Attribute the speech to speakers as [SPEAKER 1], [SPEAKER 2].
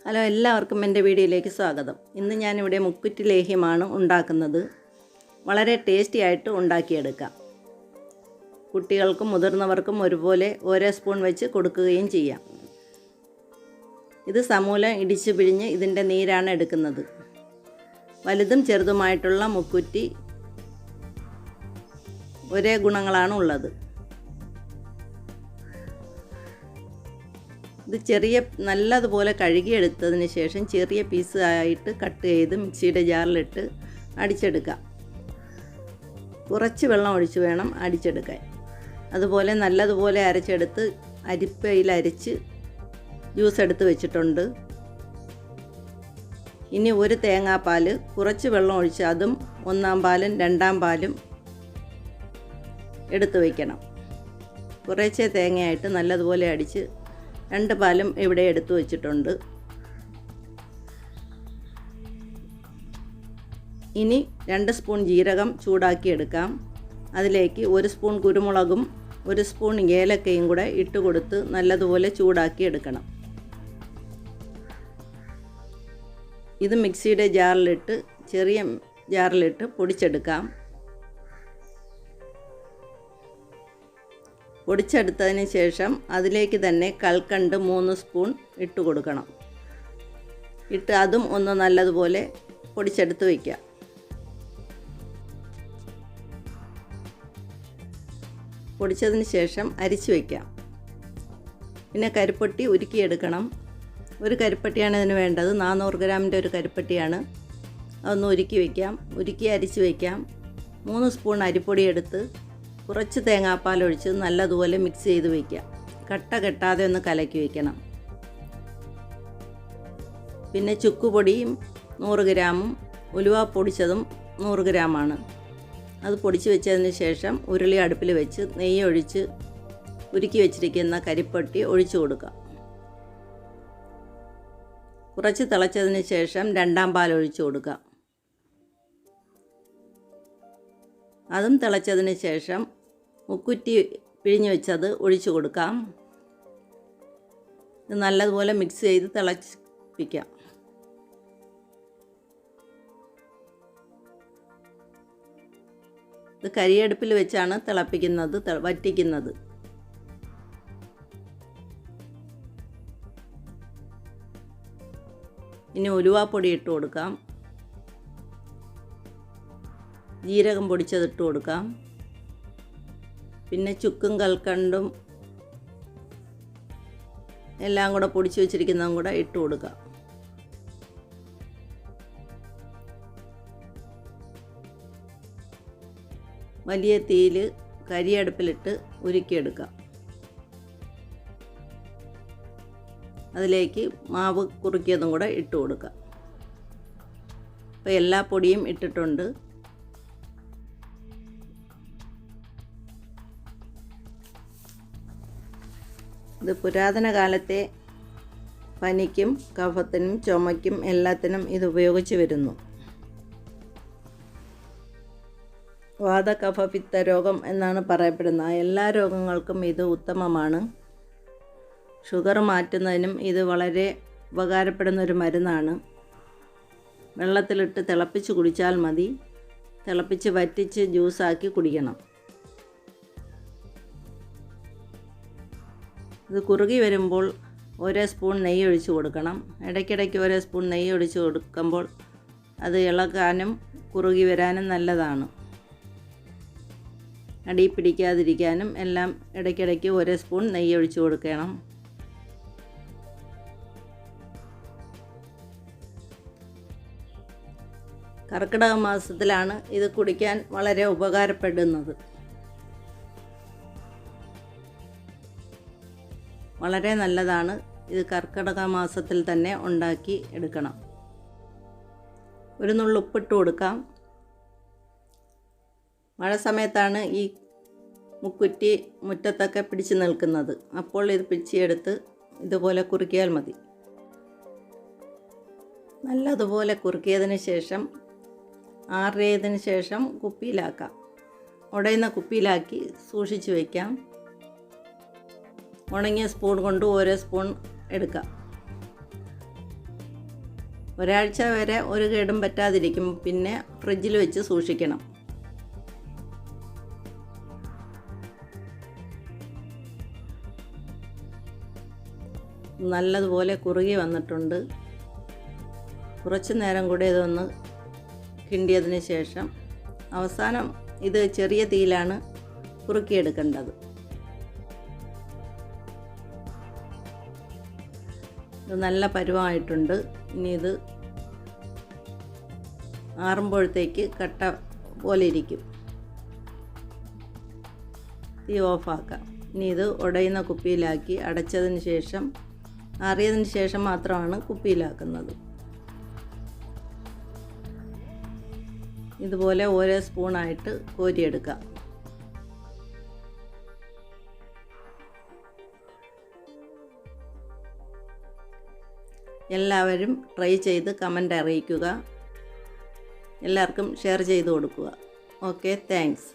[SPEAKER 1] Hello, എല്ലാവർക്കും എൻ്റെ വീഡിയോയിലേക്ക് സ്വാഗതം. ഇന്ന് ഞാനിവിടെ മുക്കുറ്റി ലേഹ്യമാണ് ഉണ്ടാക്കുന്നത്. വളരെ ടേസ്റ്റി ആയിട്ട് ഉണ്ടാക്കിയെടുക്കാം. കുട്ടികൾക്കും മുതിർന്നവർക്കും ഒരുപോലെ ഓരോ സ്പൂൺ വെച്ച് കൊടുക്കുകയും ചെയ്യാം. ഇത് സമൂലം ഇടിച്ചു പിഴിഞ്ഞ് ഇതിൻ്റെ നീരാണ് എടുക്കുന്നത്. വലുതും ചെറുതുമായിട്ടുള്ള മുക്കുറ്റി ഒരേ ഗുണങ്ങളാണ് ഉള്ളത്. ഇത് നല്ലതുപോലെ കഴുകിയെടുത്തതിന് ശേഷം ചെറിയ പീസ് ആയിട്ട് കട്ട് ചെയ്ത് മിക്സിയുടെ ജാറിലിട്ട് അടിച്ചെടുക്കാം. കുറച്ച് വെള്ളം ഒഴിച്ച് വേണം അടിച്ചെടുക്കാൻ. അതുപോലെ നല്ലതുപോലെ അരച്ചെടുത്ത് അരിപ്പയിൽ അരിച്ച് ജ്യൂസ് എടുത്ത് വെച്ചിട്ടുണ്ട്. ഇനി ഒരു തേങ്ങാപ്പാൽ കുറച്ച് വെള്ളം ഒഴിച്ച് അതും ഒന്നാം പാലും രണ്ടാം പാലും എടുത്ത് വയ്ക്കണം. കുറേശ്ശെ തേങ്ങയായിട്ട് നല്ലതുപോലെ അടിച്ച് 2 പാലും ഇവിടെ എടുത്തു വച്ചിട്ടുണ്ട്. ഇനി 2 സ്പൂൺ ജീരകം ചൂടാക്കി എടുക്കാം. അതിലേക്ക് 1 സ്പൂൺ കുരുമുളകും 1 സ്പൂൺ ഏലക്കയും കൂടെ ഇട്ട് കൊടുത്ത് നല്ലതുപോലെ ചൂടാക്കി എടുക്കണം. ഇത് മിക്സിയുടെ ചെറിയ ജാറിലിട്ട് പൊടിച്ചെടുക്കാം. പൊടിച്ചെടുത്തതിന് ശേഷം അതിലേക്ക് തന്നെ കൽക്കണ്ട് 3 സ്പൂൺ ഇട്ട് കൊടുക്കണം. അതും ഒന്ന് നല്ലതുപോലെ പൊടിച്ചെടുത്ത് വയ്ക്കുക. പൊടിച്ചതിന് ശേഷം അരിച്ച് വയ്ക്കാം. പിന്നെ കരിപ്പട്ടി ഉരുക്കിയെടുക്കണം. ഒരു കരിപ്പട്ടിയാണ് ഇതിന് വേണ്ടത്. 400 ഗ്രാമിൻ്റെ ഒരു കരിപ്പട്ടിയാണ്. അതൊന്ന് ഉരുക്കി വയ്ക്കാം. ഉരുക്കി അരിച്ച് വയ്ക്കാം. 3 സ്പൂൺ അരിപ്പൊടി എടുത്ത് കുറച്ച് തേങ്ങാപ്പാലൊഴിച്ച് നല്ലതുപോലെ മിക്സ് ചെയ്ത് വയ്ക്കുക. കട്ട കെട്ടാതെ ഒന്ന് കലക്കി വയ്ക്കണം. പിന്നെ ചുക്കുപൊടിയും 100 ഗ്രാമും ഉലുവ പൊടിച്ചതും 100 ഗ്രാമാണ്. അത് പൊടിച്ച് വെച്ചതിന് ശേഷം ഉരുളി അടുപ്പിൽ വെച്ച് നെയ്യ് ഒഴിച്ച് ഉരുക്കി വെച്ചിരിക്കുന്ന കരിപ്പട്ടി ഒഴിച്ചു കൊടുക്കുക. കുറച്ച് തിളച്ചതിന് ശേഷം രണ്ടാം പാൽ ഒഴിച്ചു കൊടുക്കുക. അതും തിളച്ചതിന് ശേഷം മുക്കുറ്റി പിഴിഞ്ഞ് വെച്ചത് ഒഴിച്ചു കൊടുക്കാം. ഇത് നല്ലതുപോലെ മിക്സ് ചെയ്ത് തിളപ്പിക്കാം. ഇത് കരിയടുപ്പിൽ വെച്ചാണ് വറ്റിക്കുന്നത്. ഇനി ഉലുവാപ്പൊടി ഇട്ട് കൊടുക്കാം. ജീരകം പൊടിച്ചതിട്ട് കൊടുക്കാം. പിന്നെ ചുക്കും കൽക്കണ്ടും എല്ലാം കൂടെ പൊടിച്ച് വെച്ചിരിക്കുന്നതും കൂടെ ഇട്ട് കൊടുക്കാം. വലിയ തീയിൽ കരിയടുപ്പിലിട്ട് ഉരുക്കിയെടുക്കാം. അതിലേക്ക് മാവ് കുറുക്കിയതും കൂടെ ഇട്ട് കൊടുക്കാം. അപ്പോൾ എല്ലാ പൊടിയും ഇട്ടിട്ടുണ്ട്. ഇത് പുരാതന കാലത്തെ പനിക്കും കഫത്തിനും ചുമയ്ക്കും എല്ലാത്തിനും ഇത് ഉപയോഗിച്ച് വരുന്നു. വാതകഫ പിത്ത രോഗം എന്നാണ് പറയപ്പെടുന്നത്. എല്ലാ രോഗങ്ങൾക്കും ഇത് ഉത്തമമാണ്. ഷുഗർ മാറ്റുന്നതിനും ഇത് വളരെ ഉപകാരപ്പെടുന്നൊരു മരുന്നാണ്. വെള്ളത്തിലിട്ട് തിളപ്പിച്ച് കുടിച്ചാൽ മതി. തിളപ്പിച്ച് വറ്റിച്ച് ജ്യൂസാക്കി കുടിക്കണം. ഇത് കുറുകി വരുമ്പോൾ 1 സ്പൂൺ നെയ്യ് ഒഴിച്ച് കൊടുക്കണം. ഇടയ്ക്കിടയ്ക്ക് 1 സ്പൂൺ നെയ്യ് ഒഴിച്ച് കൊടുക്കുമ്പോൾ അത് ഇളകാനും കുറുകി വരാനും നല്ലതാണ്. അടി പിടിക്കാതിരിക്കാനും എല്ലാം ഇടയ്ക്കിടയ്ക്ക് 1 സ്പൂൺ നെയ്യ് ഒഴിച്ച് കൊടുക്കണം. കർക്കിടക മാസത്തിലാണ് ഇത് കുടിക്കാൻ വളരെ ഉപകാരപ്പെടുന്നത്. വളരെ നല്ലതാണ്. ഇത് കർക്കിടക മാസത്തിൽ തന്നെ ഉണ്ടാക്കി എടുക്കണം. ഒരു നുള്ളു ഉപ്പിട്ട് കൊടുക്കാം. മഴ സമയത്താണ് ഈ മുക്കുറ്റി മുറ്റത്തൊക്കെ പിടിച്ച് നിൽക്കുന്നത്. അപ്പോൾ ഇത് പിച്ചിയെടുത്ത് ഇതുപോലെ കുറുക്കിയാൽ മതി. നല്ലതുപോലെ കുറുക്കിയതിന് ശേഷം ആറിയതിന് ശേഷം കുപ്പിയിലാക്കാം. ഉടയുന്ന കുപ്പിയിലാക്കി സൂക്ഷിച്ച് വയ്ക്കാം. ഉണങ്ങിയ സ്പൂൺ കൊണ്ട് 1 സ്പൂൺ എടുക്കാം. ഒരാഴ്ച വരെ ഒരു കേടും പറ്റാതിരിക്കും. പിന്നെ ഫ്രിഡ്ജിൽ വെച്ച് സൂക്ഷിക്കണം. നല്ലതുപോലെ കുറുകി വന്നിട്ടുണ്ട്. കുറച്ച് നേരം കൂടി ഇതൊന്ന് കിണ്ടിയതിന് ശേഷം അവസാനം ഇത് ചെറിയ തീയിലാണ് കുറുക്കിയെടുക്കേണ്ടത്. ഇത് നല്ല പരുവമായിട്ടുണ്ട്. ഇനി ഇത് ആറുമ്പോഴത്തേക്ക് കട്ട പോലെ ഇരിക്കും. തീ ഓഫാക്കാം. ഇനി ഇത് ഉടയുന്ന കുപ്പിയിലാക്കി അടച്ചതിന് ശേഷം ആറിയതിന് ശേഷം മാത്രമാണ് കുപ്പിയിലാക്കുന്നത്. ഇതുപോലെ ഓരോ സ്പൂണായിട്ട് കോരിയെടുക്കാം. എല്ലാവരും ട്രൈ ചെയ്ത് കമൻ്റ് അറിയിക്കുക. എല്ലാവർക്കും ഷെയർ ചെയ്ത് കൊടുക്കുക. Okay, thanks.